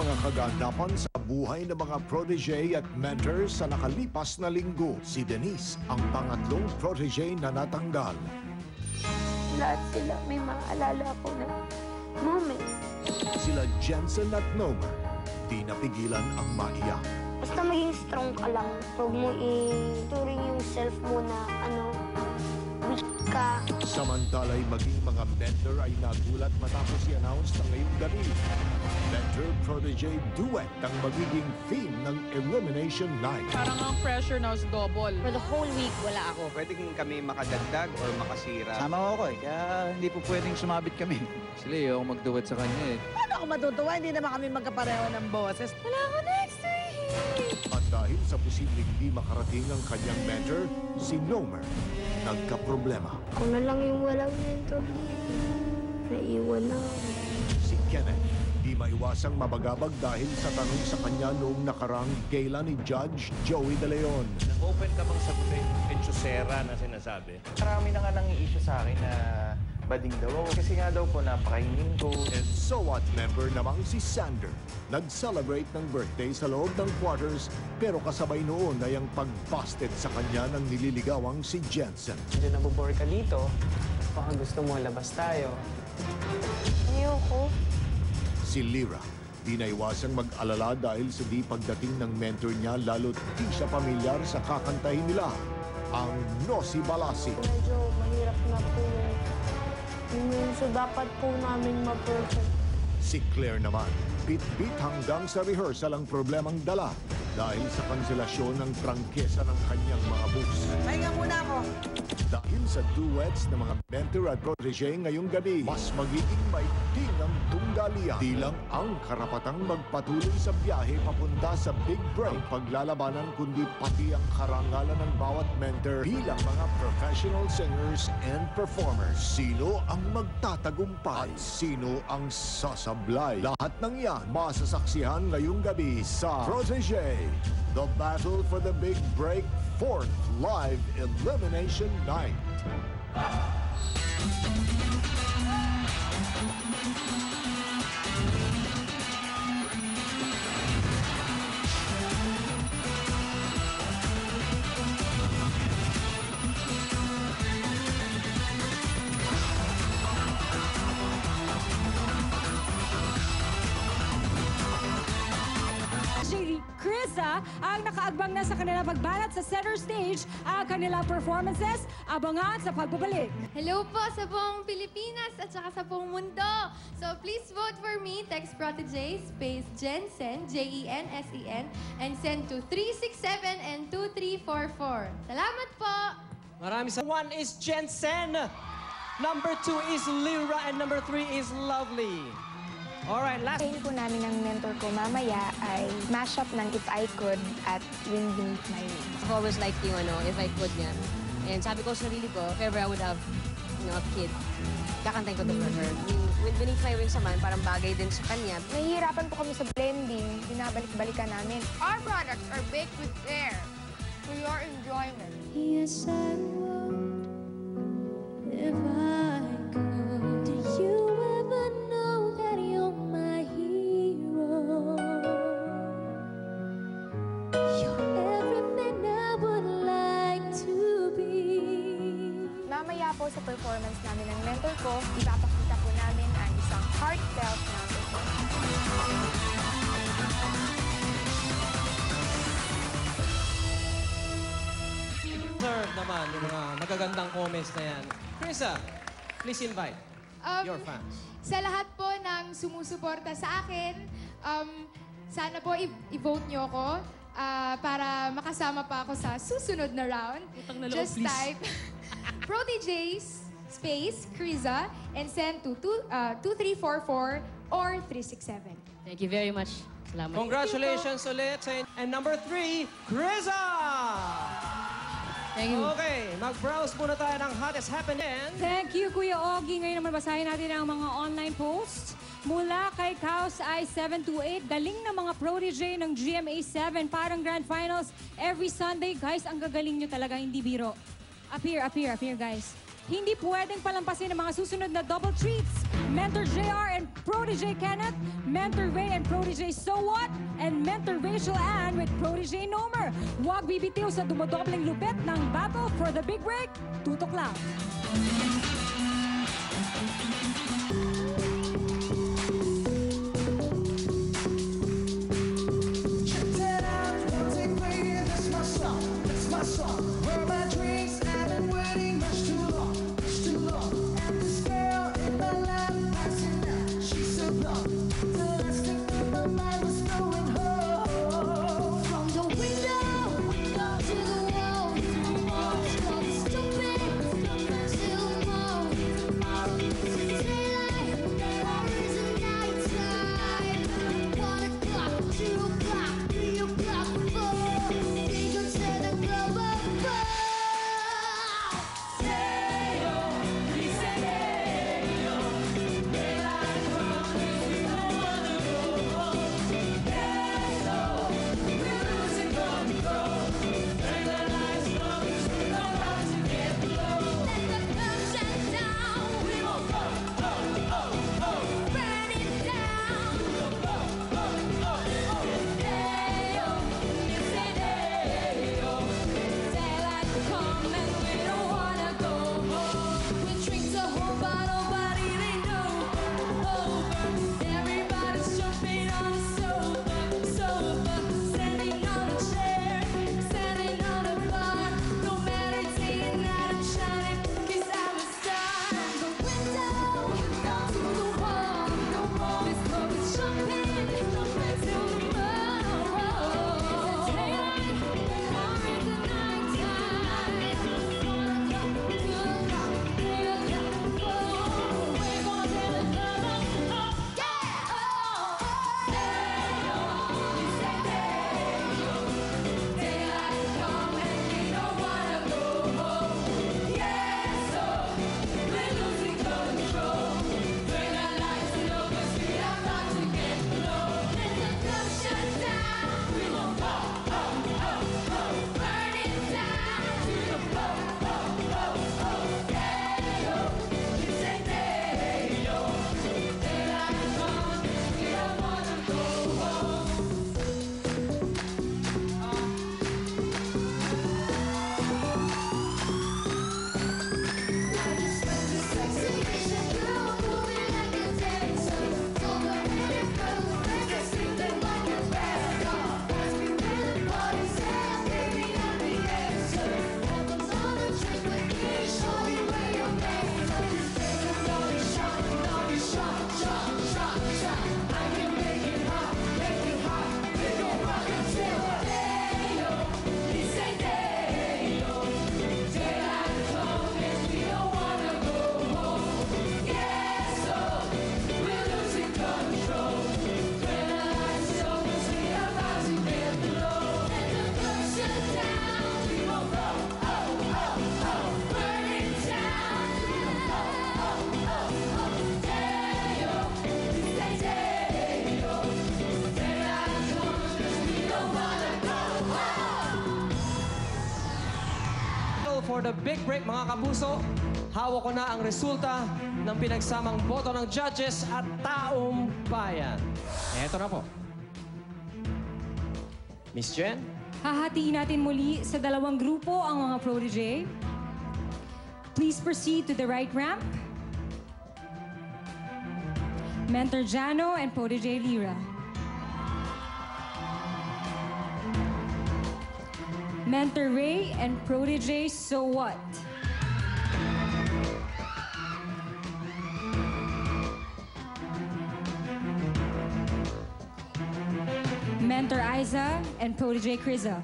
mga kaganapan sa buhay ng mga protege at mentor sa nakalipas na linggo. Si Denise ang pangatlong protege na natanggal. Lahat sila may maalala ko na moment. Sila Jensen at Nomer, di napigilan ang maiyak. Basta maging strong ka lang. Huwag mo ituring yung self mo na weak ka. Samantala'y maging mga mentor ay nagulat matapos i-announce na ngayong gabi. Mentor-protege duet ang magiging theme ng Elimination Night. Parang ang pressure now is double. For the whole week, wala ako. Pwede kami makadagdag or makasira. Sama ko ako kaya hindi po pwedeng sumabit kami. Sila yung magduwet sa kanya eh. Paano ako matutuwa? Hindi naman kami magkapareho ng boses. Wala ako next week! At dahil sa posibleng di makarating ang kanyang mentor, si Nomer, nagkaproblema. Ako na lang yung walang mentor dito. Naiwan na ako. Si Kenneth, di maiwasang mabagabag dahil sa tanong sa kanya noong nakarang gala ni Judge Joey De Leon. Open ka bang sagutin yung etchosera na sinasabi? Marami na nga nang-i-issue sa akin na bading daw ako. Kasi nga daw po napakainin ko. And so what member namang si Sander, nag-celebrate ng birthday sa loob ng quarters pero kasabay noon ay ang pag-busted sa kanya ng nililigawang si Jensen. Medyo nabobore ka dito. Baka gusto mo labas tayo. Ayoko. Si Lyra, di naiwasang mag-alala dahil sa di pagdating ng mentor niya lalo't di siya pamilyar sa kakantahin nila, ang Nosy Balasi. Medyo mahirap na po yung so dapat po namin ma-perfect. Si Claire naman, bit-bit hanggang sa rehearsal ang problemang dala dahil sa kanselasyon ng prangkesa ng kanyang mga bus. Pahinga muna ako. Dahil sa duets ng mga mentor at protege ngayong gabi, mas magiging maigting ang tunggalian. Di lang ang karapatang magpatuloy sa biyahe papunta sa big break ang paglalabanan, kundi pati ang karangalan ng bawat mentor bilang mga professional singers and performers. Sino ang magtatagumpay at sino ang sasablay? Lahat ng yan masasaksihan ngayong gabi sa Protege, The Battle for the Big Break 4th Live Elimination Night. Krisa ang nakaagbang na sa kanilang pagbanat sa center stage ang kanilang performances. Abangan sa pagbabalik. Hello po sa buong Pilipinas at saka sa buong mundo. So please vote for me. Text Protege space Jensen, Jensen, and send to 367 and 2344. Salamat po! Marami sa... 1 is Jensen, number 2 is Lyra, and number 3 is Lovely. Alright, last... Pain po namin ng mentor ko mamaya ay mashup ng If I Could at Wind Beneath My Wings. I've always liked yung If I Could niya. And sabi ko sa sarili ko, if ever I would have, a kid, kakantayin ko to for her. Wind Beneath My Wings naman, parang bagay din sa kanya. Nahihirapan po kami sa blending, binabalik-balikan namin. Our products are baked with care for your enjoyment. Yes, I would if I could. Do you ever know that you're my hero? You're everything I would like to be. Mamaya po sa performance namin ng mentor ko, ipapakita po namin ang isang heartfelt na performance. Third naman, yung mga magagandang comments na yan. Krisa, please invite your fans. Sa lahat po ng sumusuporta sa akin, sana po i-vote nyo ako para makasama pa ako sa susunod na round. Just type Proteges space Krisa and send to 2344 or 367. Thank you very much. Salamat. Congratulations ulit. And number 3, Krisa! Thank you. Okay, mag-browse muna tayo ng hottest happening. Thank you, Kuya Ogie. Ngayon naman basahin natin ang mga online posts. Mula kay Kaos I 728, galing na mga protege ng GMA7 parang Grand Finals every Sunday. Guys, ang gagaling nyo talaga, hindi biro. Up here, guys. Hindi pwedeng palampasin ang mga susunod na double treats. Mentor JR and Protege Kenneth, Mentor Ray and Protege So What, and Mentor Rachel Ann with Protege Nomer. Huwag bibitiw sa dumodobleng lupit ng Battle for the Big Break. Tutok lang. For the big break, mga kapuso, hawak ko na ang resulta ng pinagsamang boto ng judges at taong bayan. Eto na po. Miss Jen? Hahatiin natin muli sa dalawang grupo ang mga protege. Please proceed to the right ramp. Mentor Jano and Protege Lira. Mentor Ray and Protege So What. Mentor Aiza and Protege Kriza.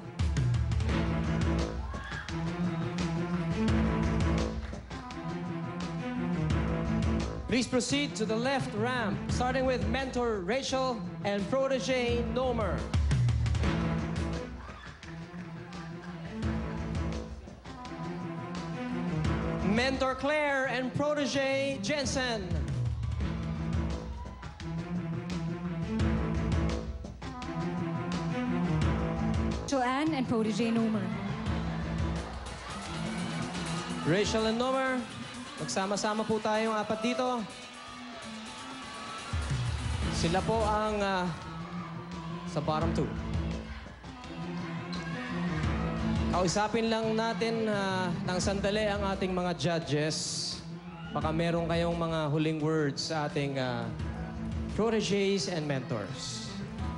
Please proceed to the left ramp, starting with Mentor Rachel and Protege Nomer. Mentor Claire and Protege Jensen. Joanne and Protege Nomer. Rachel and Nomer, magsama-sama po tayong apat dito. Sila po ang sa bottom two. Kausapin lang natin ng sandali ang ating mga judges. Baka meron kayong mga huling words sa ating protégés and mentors.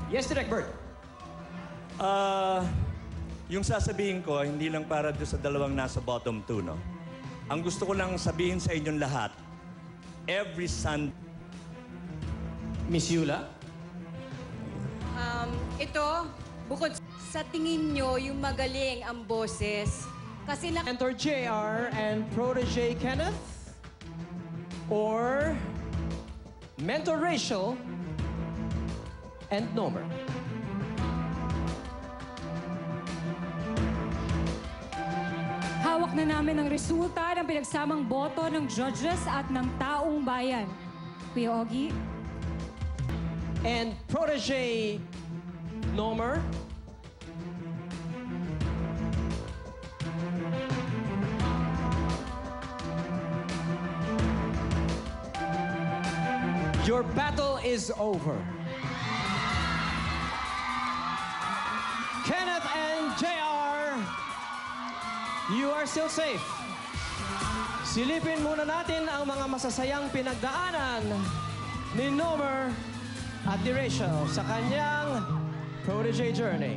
Yes, Direk Bert. Yung sasabihin ko, hindi lang para doon sa dalawang nasa bottom two, no? Ang gusto ko lang sabihin sa inyong lahat, every Sunday... Miss Yula? Ito, bukod sa tingin nyo, yung magaling ang boses. Kasi Mentor JR and protégé Kenneth? Or Mentor Rachel and Nomer? Hawak na namin ang resulta ng pinagsamang boto ng judges at ng taong bayan. Kuya Ogie? And protégé Nomer? Your battle is over. Kenneth and JR, you are still safe. Silipin muna natin ang mga masasayang pinagdaanan ni Nomer at ni Rachel sa kanyang protégé journey.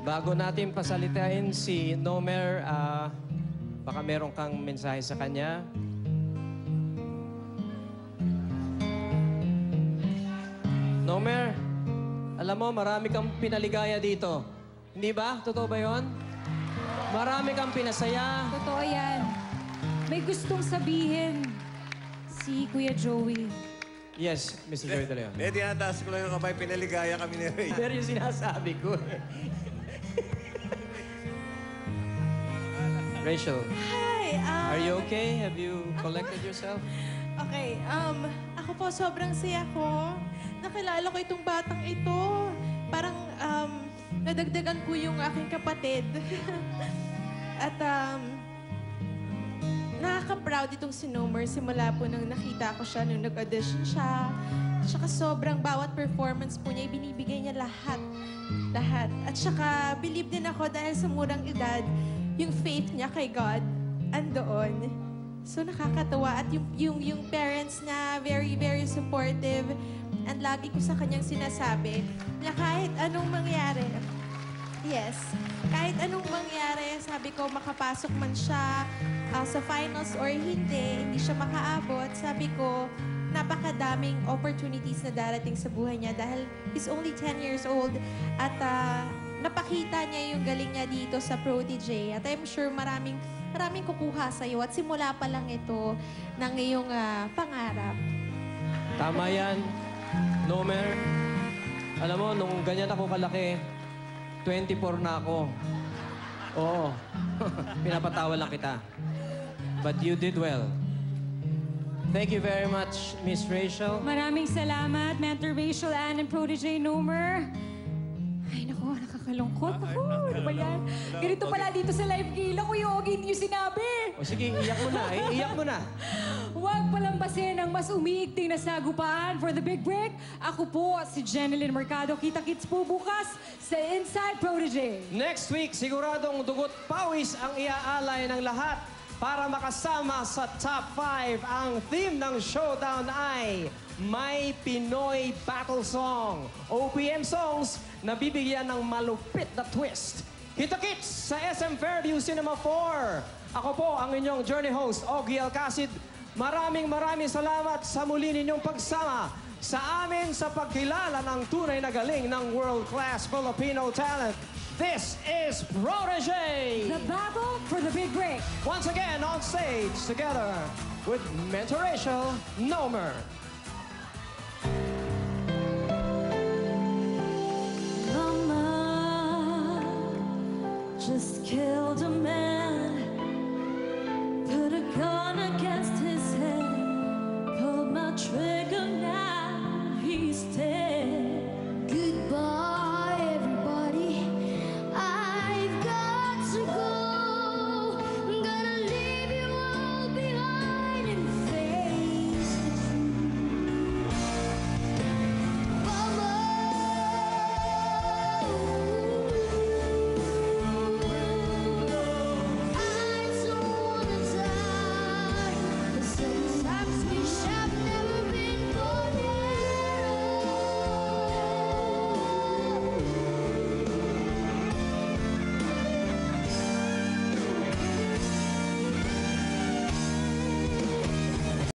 Bago natin pasalitain si Nomer, baka meron kang mensahe sa kanya. Nomer, alam mo, marami kang pinaligaya dito. Hindi ba? Totoo ba yun? Marami kang pinasaya. Totoo yan. May gustong sabihin si Kuya Joey. Yes, Mr. Joey De Leon. Eh, tinataas ko lang yung kamay, pinaligaya kami ni Ray. Pero yung sinasabi ko. Rachel. Hi. Are you okay? Have you collected yourself? Okay. Ako po, sobrang saya ko. Nakilala ko itong batang ito. Parang nadagdagan ko yung aking kapatid. At nakaka-proud itong si Nomer simula po nang nakita ko siya nung nag-audition siya. Tsaka sobrang bawat performance po niya, ibinibigay niya lahat. Lahat. At saka believe din ako dahil sa murang edad, yung faith niya kay God andoon. So nakakatawa. At yung parents niya, very, very supportive. And lagi ko sa kanyang sinasabi na kahit anong mangyari, yes, kahit anong mangyari, sabi ko, makapasok man siya sa finals or hindi siya makaabot, sabi ko, napakadaming opportunities na darating sa buhay niya dahil he's only 10 years old at napakita niya yung galing niya dito sa protégé. At I'm sure maraming kukuha sa'yo at simula pa lang ito ng iyong pangarap. Tama yan. Nomer, alam mo, nung ganyan ako kalaki, 24 na ako. Oo. Pinapatawa lang kita. But you did well. Thank you very much, Miss Rachel. Maraming salamat, Mentor Rachel, Ann, and protégé Nomer. Ay, naku, nakakalungkot. Naku, ano ba yan? Ganito pala dito sa live gala, Kuya Ogie, hindi niyo sinabi. O sige, iyak mo na. Iyak mo na. Huwag palambasin ang mas umiigting na sagupaan for the big break. Ako po si Jeneline Mercado. Kita-kits po bukas sa Inside Protégé. Next week, siguradong dugot pawis ang iaalay ng lahat para makasama sa top 5. Ang theme ng showdown ay May Pinoy Battle Song. OPM songs na bibigyan ng malupit na twist. Kita-kits sa SM Fairview Cinema 4. Ako po ang inyong journey host, Ogie Alcacid. Maraming salamat sa muli ninyong pagsama sa amin sa pagkilala ng tunay na galing ng world-class Filipino talent. This is Protégé! The battle for the big break. Once again on stage together with Mentor Rachel, Nomer. Mama just killed a